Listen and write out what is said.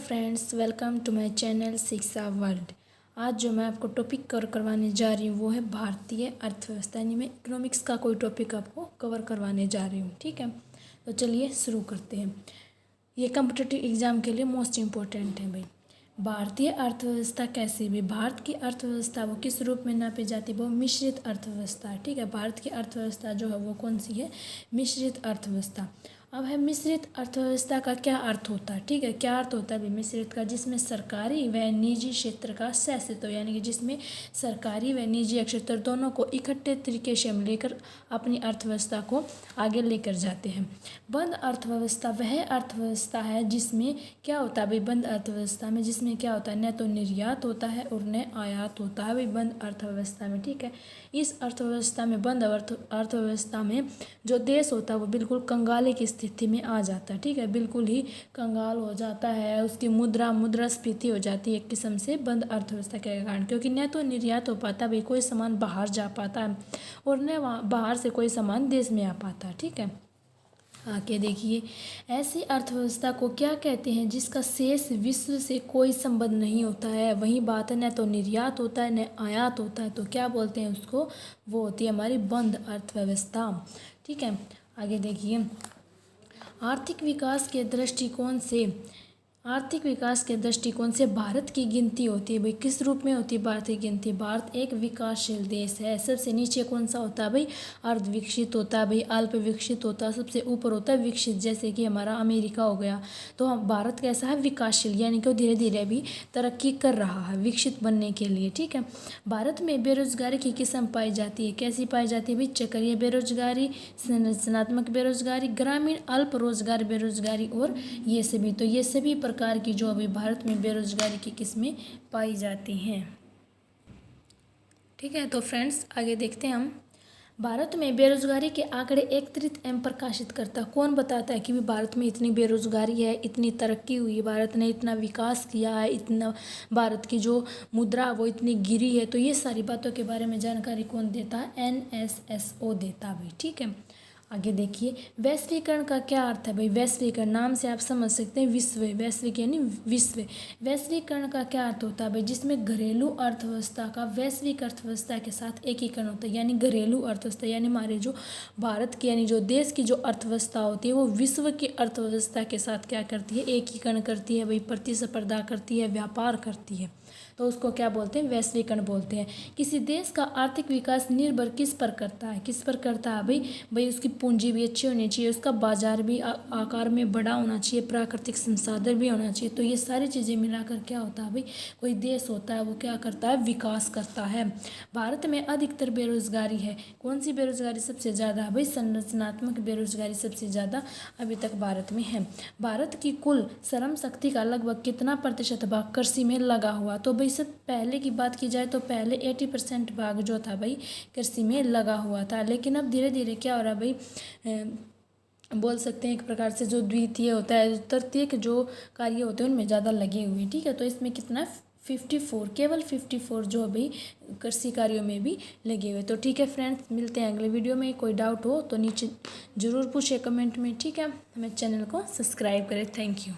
Friends, welcome to my channel Shiksha world. आज जो मैं आपको टॉपिक कवर करवाने जा रही हूँ वो है भारतीय अर्थव्यवस्था, यानी मैं इकोनॉमिक्स का कोई टॉपिक आपको कवर करवाने जा रही हूँ। ठीक है, तो चलिए शुरू करते हैं। ये कॉम्पिटिटिव एग्जाम के लिए मोस्ट इम्पोर्टेंट है भाई। भारतीय अर्थव्यवस्था कैसी भी, भारत की अर्थव्यवस्था वो किस रूप में नापी जाती है? वो मिश्रित अर्थव्यवस्था है। ठीक है, भारत की अर्थव्यवस्था जो है वो कौन सी है? मिश्रित अर्थव्यवस्था। अब है मिश्रित अर्थव्यवस्था का क्या अर्थ होता है? ठीक है, क्या अर्थ होता है भी मिश्रित का? जिसमें सरकारी व निजी क्षेत्र का सहस्तित्व, यानी कि जिसमें सरकारी व निजी क्षेत्र दोनों को इकट्ठे तरीके से हम लेकर अपनी अर्थव्यवस्था को आगे लेकर जाते हैं। बंद अर्थव्यवस्था वह अर्थव्यवस्था है जिसमें क्या होता है भाई? बंद अर्थव्यवस्था में जिसमें क्या होता है? न तो निर्यात होता है और न आयात होता है भाई बंद अर्थव्यवस्था में। ठीक है, इस अर्थव्यवस्था में, बंद अर्थव्यवस्था में जो देश होता है वो बिल्कुल कंगाले की स्थिति में आ जाता है। ठीक है, बिल्कुल ही कंगाल हो जाता है, उसकी मुद्रास्फीति हो जाती है एक किस्म से बंद अर्थव्यवस्था के कारण, क्योंकि न तो निर्यात हो पाता भाई, कोई सामान बाहर जा पाता है और न बाहर से कोई सामान देश में आ पाता है। ठीक है, आगे देखिए, ऐसी अर्थव्यवस्था को क्या कहते हैं जिसका शेष विश्व से कोई संबंध नहीं होता है? वही बात है, न तो निर्यात होता है न आयात होता है, तो क्या बोलते हैं उसको? वो होती है हमारी बंद अर्थव्यवस्था। ठीक है, आगे देखिए, आर्थिक विकास के दृष्टिकोण से भारत की गिनती होती है भाई, किस रूप में होती है भारत की गिनती? भारत एक विकासशील देश है। सबसे नीचे कौन सा होता है भाई? अर्ध विकसित होता है भाई, अल्प विकसित होता है, सबसे ऊपर होता है विकसित, जैसे कि हमारा अमेरिका हो गया। तो हम भारत कैसा है? विकासशील, यानी कि वो धीरे धीरे अभी तरक्की कर रहा है विकसित बनने के लिए। ठीक है, भारत में बेरोजगारी की किस्म पाई जाती है। कैसी पाई जाती है भाई? चक्रीय बेरोजगारी, संरचनात्मक बेरोजगारी, ग्रामीण अल्प रोजगार बेरोजगारी और ये सभी। तो ये सभी प्रकार की जो अभी भारत में बेरोजगारी की किस्में पाई जाती हैं। ठीक है, तो फ्रेंड्स आगे देखते हैं हम। भारत में बेरोजगारी के आंकड़े एकत्रित एवं प्रकाशित करता कौन बताता है कि भी भारत में इतनी बेरोजगारी है, इतनी तरक्की हुई है, भारत ने इतना विकास किया है, इतना भारत की जो मुद्रा वो इतनी गिरी है? तो ये सारी बातों के बारे में जानकारी कौन देता है? NSSO देता है भाई। ठीक है, आगे देखिए, वैश्वीकरण का क्या अर्थ है भाई? वैश्वीकरण नाम से आप समझ सकते हैं, विश्व, वैश्विक यानी विश्व। वैश्वीकरण का क्या अर्थ होता है भाई? जिसमें घरेलू अर्थव्यवस्था का वैश्विक अर्थव्यवस्था के साथ एकीकरण होता है, यानी घरेलू अर्थव्यवस्था, यानी हमारे जो भारत की, यानी जो देश की जो अर्थव्यवस्था होती है वो विश्व की अर्थव्यवस्था के साथ क्या करती है? एकीकरण करती है भाई, प्रतिस्पर्धा करती है, व्यापार करती है। तो उसको क्या बोलते हैं? वैश्वीकरण बोलते हैं। किसी देश का आर्थिक विकास निर्भर किस पर करता है? किस पर करता है भाई? उसकी पूंजी भी अच्छी होनी चाहिए, उसका बाजार भी आकार में बड़ा होना चाहिए, प्राकृतिक संसाधन भी होना चाहिए। तो ये सारी चीज़ें मिलाकर क्या होता है भाई? कोई देश होता है वो क्या करता है? विकास करता है। भारत में अधिकतर बेरोजगारी है। कौन सी बेरोजगारी सबसे ज़्यादा है भाई? संरचनात्मक बेरोजगारी सबसे ज़्यादा अभी तक भारत में है। भारत की कुल श्रम शक्ति का लगभग कितना प्रतिशत भाग कृषि में लगा हुआ? तो भाई सब पहले की बात की जाए तो पहले 80% भाग जो था भाई कृषि में लगा हुआ था, लेकिन अब धीरे धीरे क्या हो रहा है भाई? बोल सकते हैं एक प्रकार से जो द्वितीय होता है, तृतीय के जो कार्य होते हैं उनमें ज़्यादा लगे हुए। ठीक है, तो इसमें कितना? 54, केवल 54 जो अभी कृषि कार्यों में भी लगे हुए। तो ठीक है फ्रेंड्स, मिलते हैं अगले वीडियो में। कोई डाउट हो तो नीचे ज़रूर पूछे कमेंट में। ठीक है, हमें चैनल को सब्सक्राइब करें। Thank you.